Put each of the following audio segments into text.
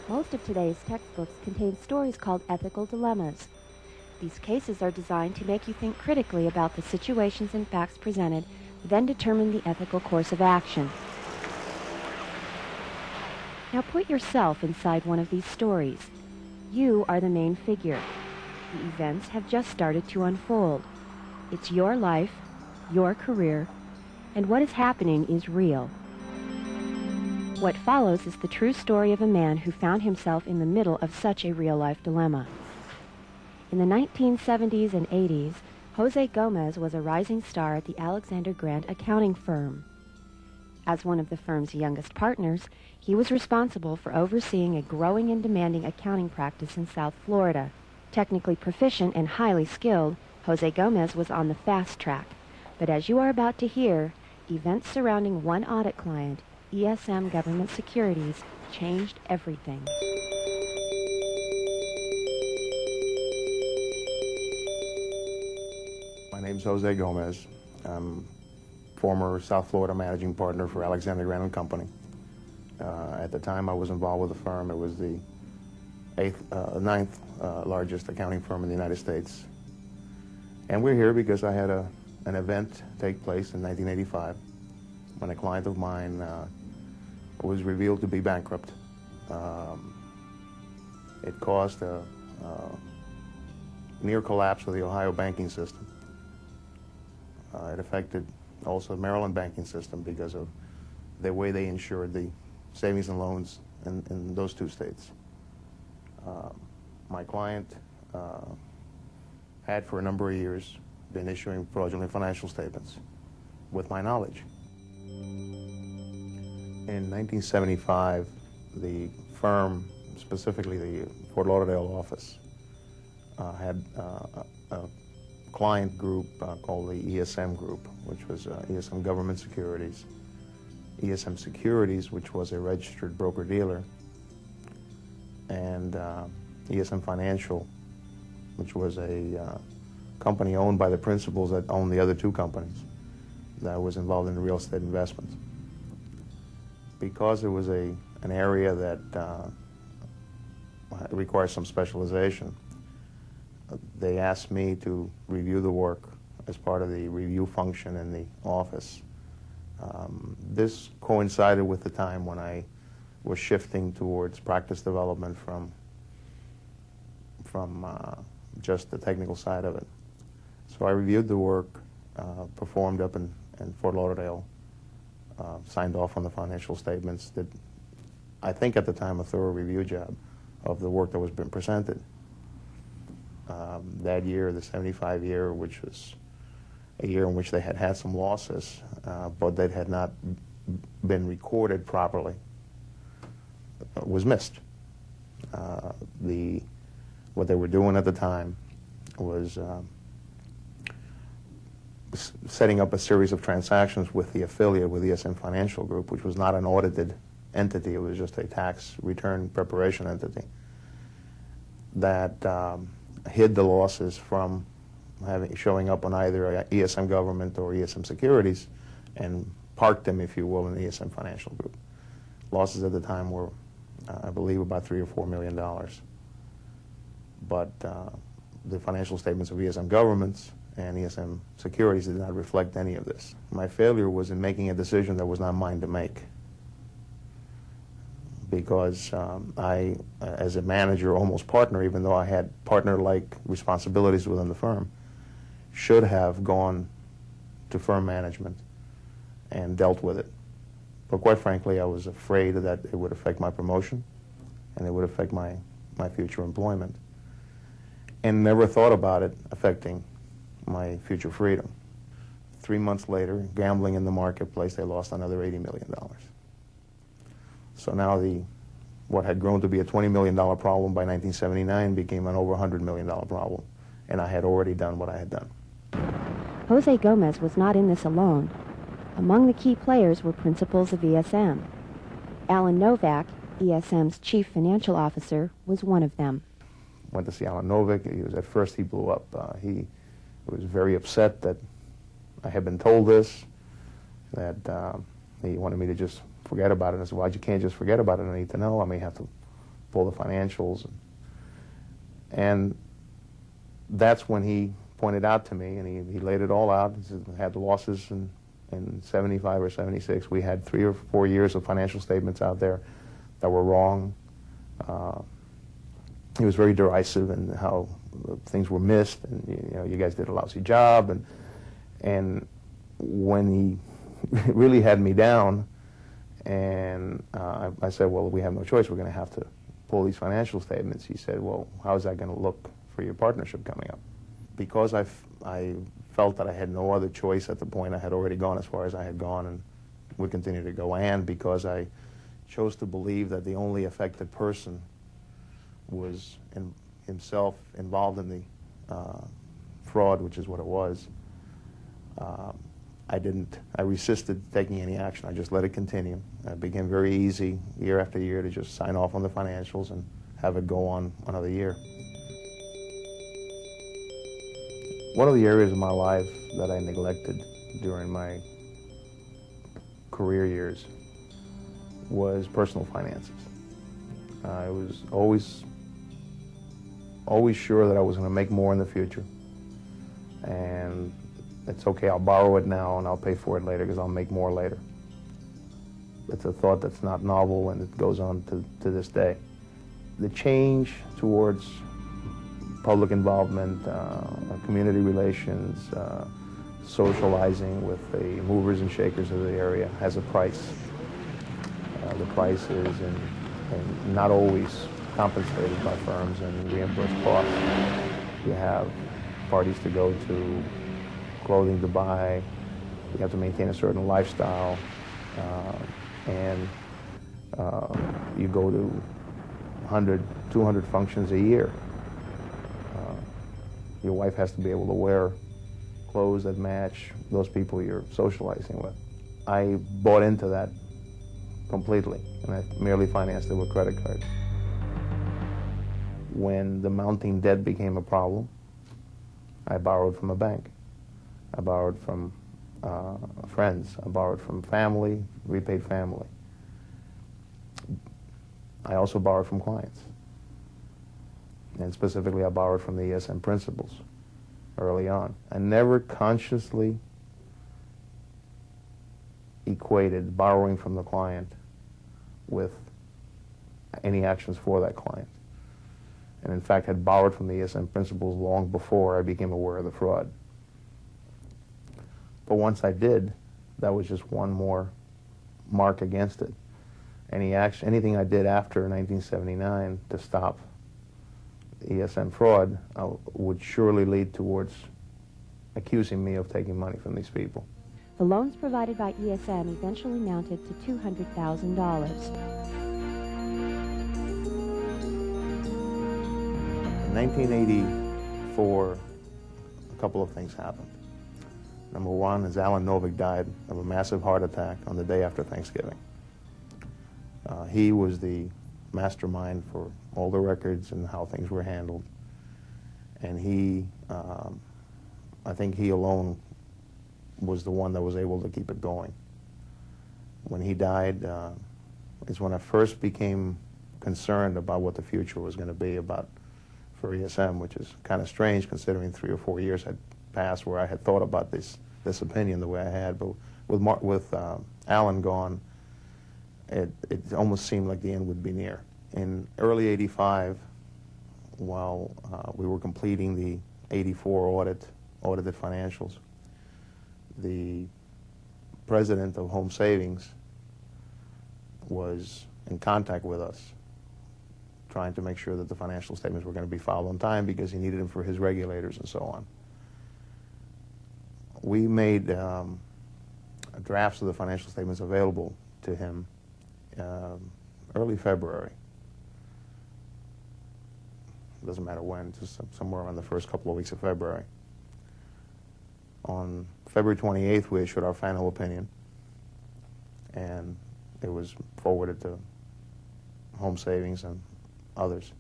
Most of today's textbooks contain stories called ethical dilemmas. These cases are designed to make you think critically about the situations and facts presented, then determine the ethical course of action. Now put yourself inside one of these stories. You are the main figure. The events have just started to unfold. It's your life, your career, and what is happening is real. What follows is the true story of a man who found himself in the middle of such a real-life dilemma. In the 1970s and 80s, Jose Gomez was a rising star at the Alexander Grant accounting firm. As one of the firm's youngest partners, he was responsible for overseeing a growing and demanding accounting practice in South Florida. Technically proficient and highly skilled, Jose Gomez was on the fast track. But as you are about to hear, events surrounding one audit client, ESM Government Securities, changed everything. My name is Jose Gomez. I'm former South Florida managing partner for Alexander Grant & Company. At the time I was involved with the firm, it was the ninth largest accounting firm in the United States. And we're here because I had an event take place in 1985 when a client of mine was revealed to be bankrupt. It caused a near collapse of the Ohio banking system. It affected also the Maryland banking system because of the way they insured the savings and loans in those two states. My client had for a number of years been issuing fraudulent financial statements with my knowledge. In 1975, the firm, specifically the Fort Lauderdale office, had a client group called the ESM Group, which was ESM Government Securities, ESM Securities, which was a registered broker-dealer, and ESM Financial, which was a company owned by the principals that owned the other two companies that was involved in real estate investments. Because it was an area that requires some specialization, they asked me to review the work as part of the review function in the office. This coincided with the time when I was shifting towards practice development from just the technical side of it. So I reviewed the work, performed up in Fort Lauderdale, signed off on the financial statements, did, I think at the time, a thorough review job of the work that was being presented. That year, the 75 year, which was a year in which they had had some losses, but that had not been recorded properly, was missed. What they were doing at the time was setting up a series of transactions with the affiliate, with ESM Financial Group, which was not an audited entity. It was just a tax return preparation entity that hid the losses from showing up on either ESM Government or ESM Securities and parked them, if you will, in the ESM Financial Group. Losses at the time were, I believe, about $3 or $4 million. But the financial statements of ESM Governments and ESM Securities did not reflect any of this. My failure was in making a decision that was not mine to make, because I, as a manager, almost partner, even though I had partner-like responsibilities within the firm, should have gone to firm management and dealt with it. But quite frankly, I was afraid that it would affect my promotion and it would affect my future employment, and never thought about it affecting my future freedom. 3 months later, gambling in the marketplace, they lost another $80 million. So now what had grown to be a $20 million problem by 1979 became an over $100 million problem, and I had already done what I had done. Jose Gomez was not in this alone. Among the key players were principals of ESM. Alan Novak, ESM's chief financial officer, was one of them. Went to see Alan Novak. At first he blew up. He was very upset that I had been told this, that he wanted me to just forget about it. I said, well, you can't just forget about it. I need to know. I may have to pull the financials. And that's when he pointed out to me, and he laid it all out. He said, had losses in 75 or 76. We had 3 or 4 years of financial statements out there that were wrong. He was very derisive in how things were missed, and you guys did a lousy job. And when he really had me down, and I said, well, we have no choice. We're going to have to pull these financial statements. He said, well, how is that going to look for your partnership coming up? Because I felt that I had no other choice at the point. I had already gone as far as I had gone and would continue to go, and because I chose to believe that the only affected person was himself involved in the fraud, which is what it was, I resisted taking any action. I just let it continue. It became very easy year after year to just sign off on the financials and have it go on another year. One of the areas of my life that I neglected during my career years was personal finances. I was always sure that I was going to make more in the future, and it's okay, I'll borrow it now and I'll pay for it later because I'll make more later. It's a thought that's not novel, and it goes on to this day. The change towards public involvement, community relations, socializing with the movers and shakers of the area has a price. The price is and not always compensated by firms and reimbursed costs. You have parties to go to, clothing to buy, you have to maintain a certain lifestyle, and you go to 100, 200 functions a year. Your wife has to be able to wear clothes that match those people you're socializing with. I bought into that completely, and I merely financed it with credit cards. When the mounting debt became a problem, I borrowed from a bank. I borrowed from friends. I borrowed from family, repaid family. I also borrowed from clients. And specifically, I borrowed from the ESM principals early on. I never consciously equated borrowing from the client with any actions for that client. And in fact, had borrowed from the ESM principals long before I became aware of the fraud. But once I did, that was just one more mark against it. Anything I did after 1979 to stop ESM fraud would surely lead towards accusing me of taking money from these people. The loans provided by ESM eventually amounted to $200,000. In 1984, a couple of things happened. Number one is Alan Novick died of a massive heart attack on the day after Thanksgiving. He was the mastermind for all the records and how things were handled. And he, I think he alone was the one that was able to keep it going. When he died is when I first became concerned about what the future was going to be for ESM, which is kind of strange considering 3 or 4 years had passed where I had thought about this opinion the way I had. But with Alan gone, it almost seemed like the end would be near. In early '85, while we were completing the '84 audited financials, the president of Home Savings was in contact with us, trying to make sure that the financial statements were going to be filed on time because he needed them for his regulators and so on. We made drafts of the financial statements available to him early February. It doesn't matter when, just somewhere around the first couple of weeks of February. On February 28th, we issued our final opinion, and it was forwarded to Home Savings and others.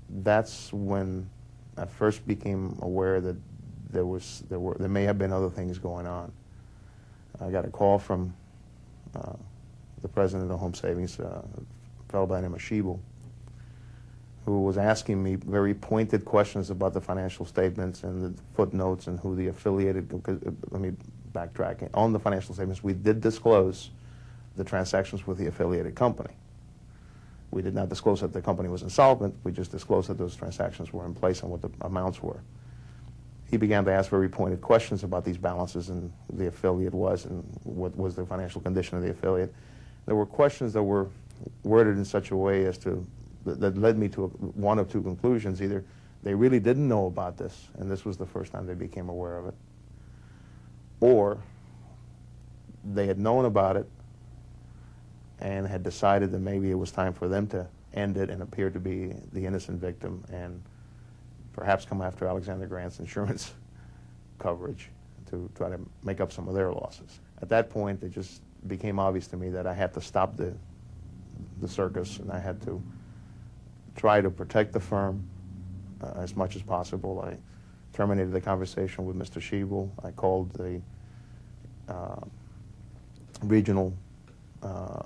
That's when I first became aware that there may have been other things going on. I got a call from the president of Home Savings, a fellow by the name of Schiebel, who was asking me very pointed questions about the financial statements and the footnotes and who the affiliated, let me backtrack. On the financial statements, we did disclose the transactions with the affiliated company. We did not disclose that the company was insolvent. We just disclosed that those transactions were in place and what the amounts were. He began to ask very pointed questions about these balances and who the affiliate was and what was the financial condition of the affiliate. There were questions that were worded in such a way as to that led me to one of two conclusions. Either they really didn't know about this, and this was the first time they became aware of it, or they had known about it and had decided that maybe it was time for them to end it and appear to be the innocent victim and perhaps come after Alexander Grant's insurance coverage to try to make up some of their losses. At that point, it just became obvious to me that I had to stop the circus, and I had to try to protect the firm as much as possible. I terminated the conversation with Mr. Schiebel. I called the regional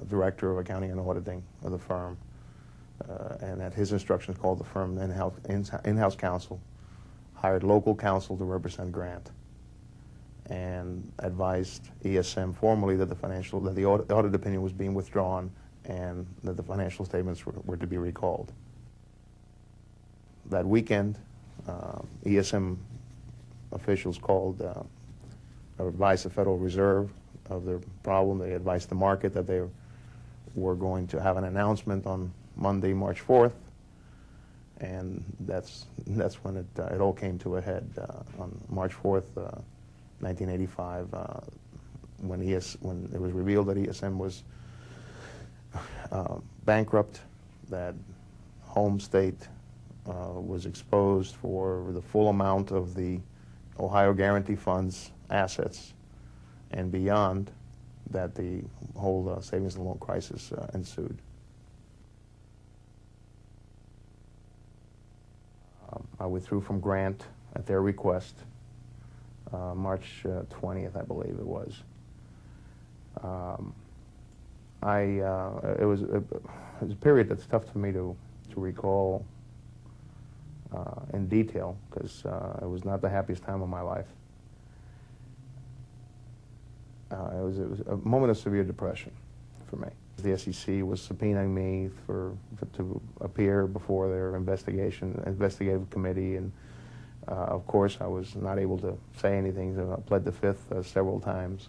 director of accounting and auditing of the firm, and at his instructions called the firm in-house counsel, hired local counsel to represent Grant, and advised ESM formally that the audit opinion was being withdrawn and that the financial statements were to be recalled. That weekend, ESM officials called, advised the Federal Reserve of their problem. They advised the market that they were going to have an announcement on Monday, March 4th, and that's when it all came to a head on March 4th, 1985, when it was revealed that ESM was bankrupt, that home state was exposed for the full amount of the Ohio Guarantee Fund's assets, and beyond that, the whole savings and loan crisis ensued. I withdrew from Grant at their request, March 20th, I believe it was. It was a period that's tough for me to recall in detail, because it was not the happiest time of my life. It was a moment of severe depression for me. The SEC was subpoenaing me to appear before their investigative committee, and of course I was not able to say anything. So I pled the fifth several times.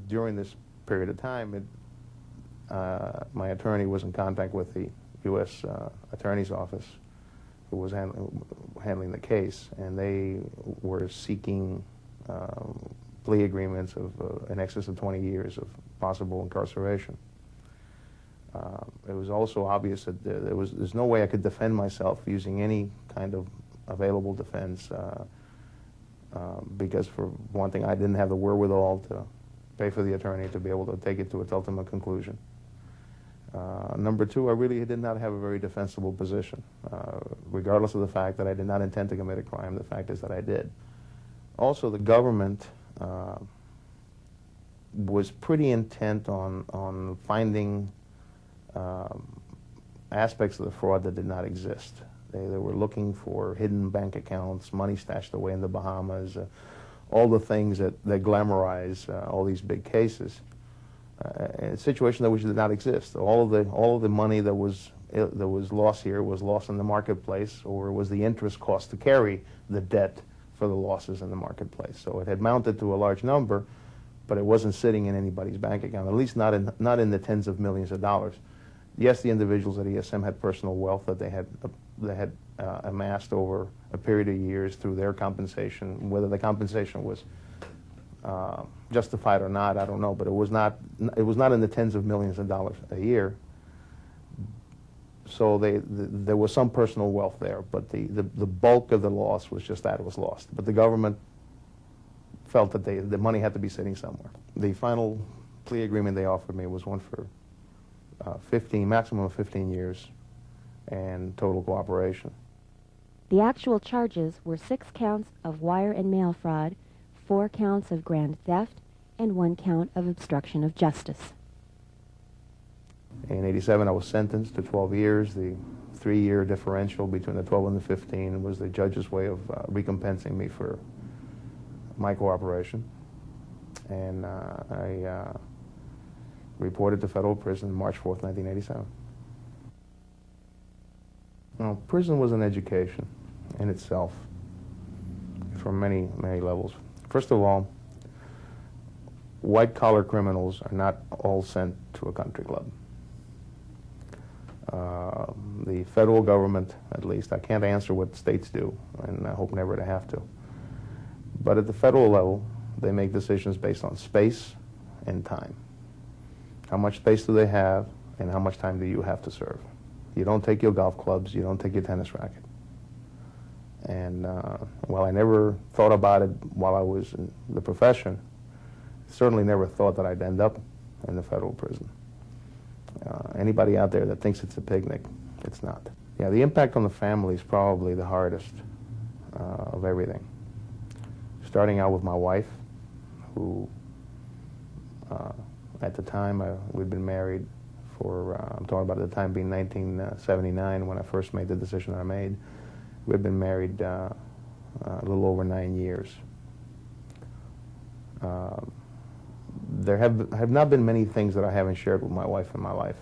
During this period of time, my attorney was in contact with the U.S. Attorney's Office, who was handling the case, and they were seeking plea agreements of in excess of 20 years of possible incarceration. It was also obvious that there's no way I could defend myself using any kind of available defense, because for one thing, I didn't have the wherewithal to pay for the attorney to be able to take it to its ultimate conclusion. Number two, I really did not have a very defensible position, regardless of the fact that I did not intend to commit a crime. The fact is that I did. Also, the government was pretty intent on finding aspects of the fraud that did not exist. They were looking for hidden bank accounts, money stashed away in the Bahamas, all the things that glamorize all these big cases. A situation that which did not exist. All of the money that was lost here was lost in the marketplace, or was the interest cost to carry the debt for the losses in the marketplace. So it had mounted to a large number, but it wasn't sitting in anybody's bank account, at least not in the tens of millions of dollars. Yes, the individuals at ESM had personal wealth that they had amassed over a period of years through their compensation. Whether the compensation was justified or not, I don't know, but it was not in the tens of millions of dollars a year. So there was some personal wealth there, but the bulk of the loss was just that it was lost. But the government felt that the money had to be sitting somewhere. The final plea agreement they offered me was one for maximum of 15 years and total cooperation. The actual charges were 6 counts of wire and mail fraud, 4 counts of grand theft, and 1 count of obstruction of justice. In '87, I was sentenced to 12 years. The 3-year differential between the 12 and the 15 was the judge's way of recompensing me for my cooperation. And I reported to federal prison March 4th, 1987. Now, prison was an education in itself from many, many levels. First of all, white-collar criminals are not all sent to a country club. The federal government, at least, I can't answer what states do, and I hope never to have to. But at the federal level, they make decisions based on space and time. How much space do they have, and how much time do you have to serve? You don't take your golf clubs, you don't take your tennis racket. And while I never thought about it while I was in the profession, certainly never thought that I'd end up in the federal prison. Anybody out there that thinks it's a picnic, it's not. Yeah, the impact on the family is probably the hardest of everything. Starting out with my wife, who at the time we'd been married for, I'm talking about at the time being 1979 when I first made the decision that I made. We'd been married a little over 9 years. There have not been many things that I haven't shared with my wife in my life.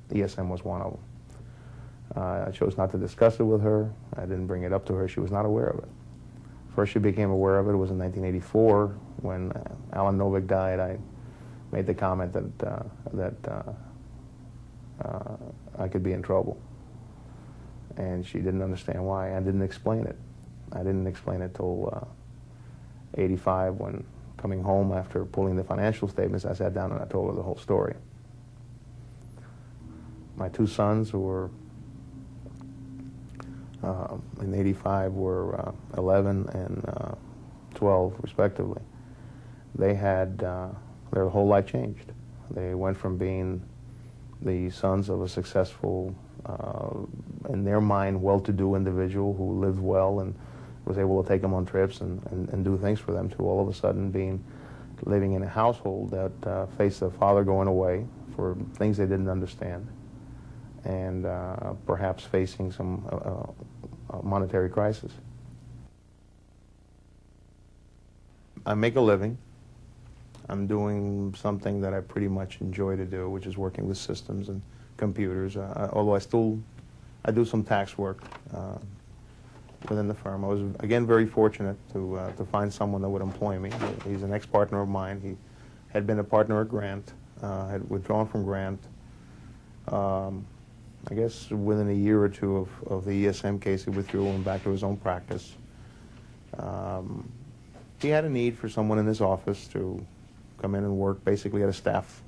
ESM was one of them. I chose not to discuss it with her. I didn't bring it up to her. She was not aware of it. First she became aware of it was in 1984 when Alan Novick died. I made the comment that I could be in trouble. And she didn't understand why. I didn't explain it. I didn't explain it till 85 when, coming home after pulling the financial statements, I sat down and I told her the whole story. My 2 sons, who were in '85, were 11 and 12, respectively. They had their whole life changed. They went from being the sons of a successful, in their mind, well-to-do individual who lived well and was able to take them on trips and do things for them, to all of a sudden living in a household that faced their father going away for things they didn't understand, and perhaps facing some monetary crisis. I make a living. I'm doing something that I pretty much enjoy to do, which is working with systems and computers, although I do some tax work within the firm. I was, again, very fortunate to find someone that would employ me. He's an ex-partner of mine. He had been a partner at Grant, had withdrawn from Grant. I guess within a year or two of the ESM case, he withdrew and went back to his own practice. He had a need for someone in his office to come in and work basically at a staff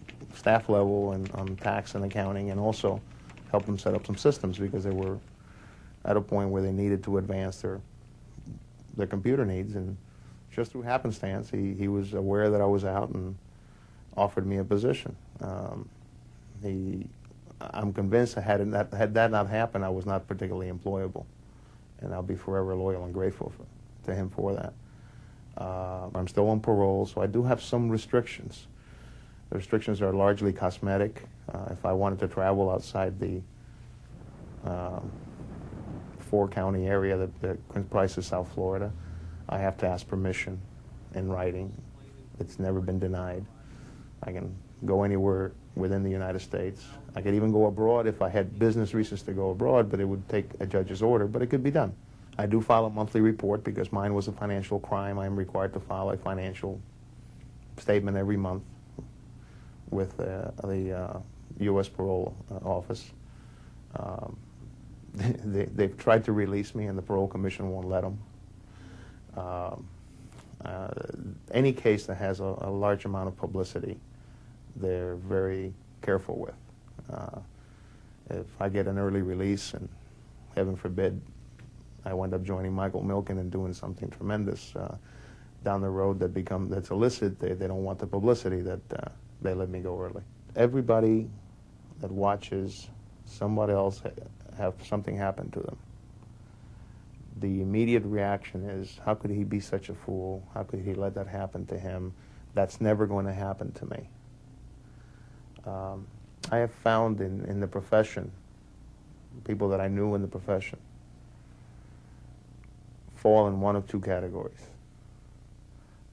level and on tax and accounting, and also help them set up some systems because they were at a point where they needed to advance their computer needs. And just through happenstance, he was aware that I was out and offered me a position. I'm convinced that had that not happened, I was not particularly employable, and I'll be forever loyal and grateful to him for that. I'm still on parole, so I do have some restrictions. The restrictions are largely cosmetic. If I wanted to travel outside the 4-county area that comprises South Florida, I have to ask permission in writing. It's never been denied. I can go anywhere within the United States. I could even go abroad if I had business reasons to go abroad, but it would take a judge's order, but it could be done. I do file a monthly report because mine was a financial crime. I am required to file a financial statement every month with the U.S. Parole Office. They've tried to release me, and the Parole Commission won't let them. Any case that has a large amount of publicity, they're very careful with. If I get an early release, and heaven forbid, I wind up joining Michael Milken and doing something tremendous down the road that's illicit, they don't want the publicity that they let me go early. Everybody that watches somebody else have something happen to them, the immediate reaction is, how could he be such a fool? How could he let that happen to him? That's never going to happen to me. I have found in the profession, people that I knew in the profession fall in one of two categories.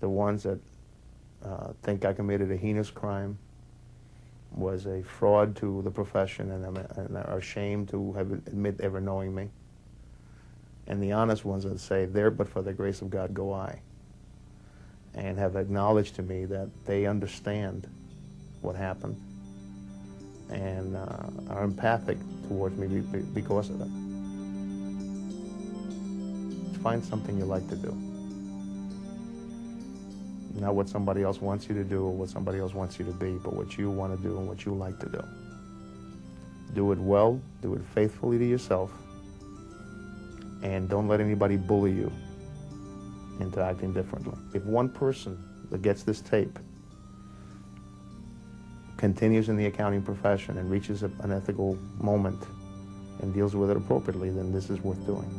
The ones that think I committed a heinous crime, was a fraud to the profession, and are ashamed to admit ever knowing me. And the honest ones that say, there but for the grace of God go I, and have acknowledged to me that they understand what happened and are empathic towards me because of it. Find something you like to do. Not what somebody else wants you to do or what somebody else wants you to be, but what you want to do and what you like to do. Do it well, do it faithfully to yourself, and don't let anybody bully you into acting differently. If one person that gets this tape continues in the accounting profession and reaches an ethical moment and deals with it appropriately, then this is worth doing.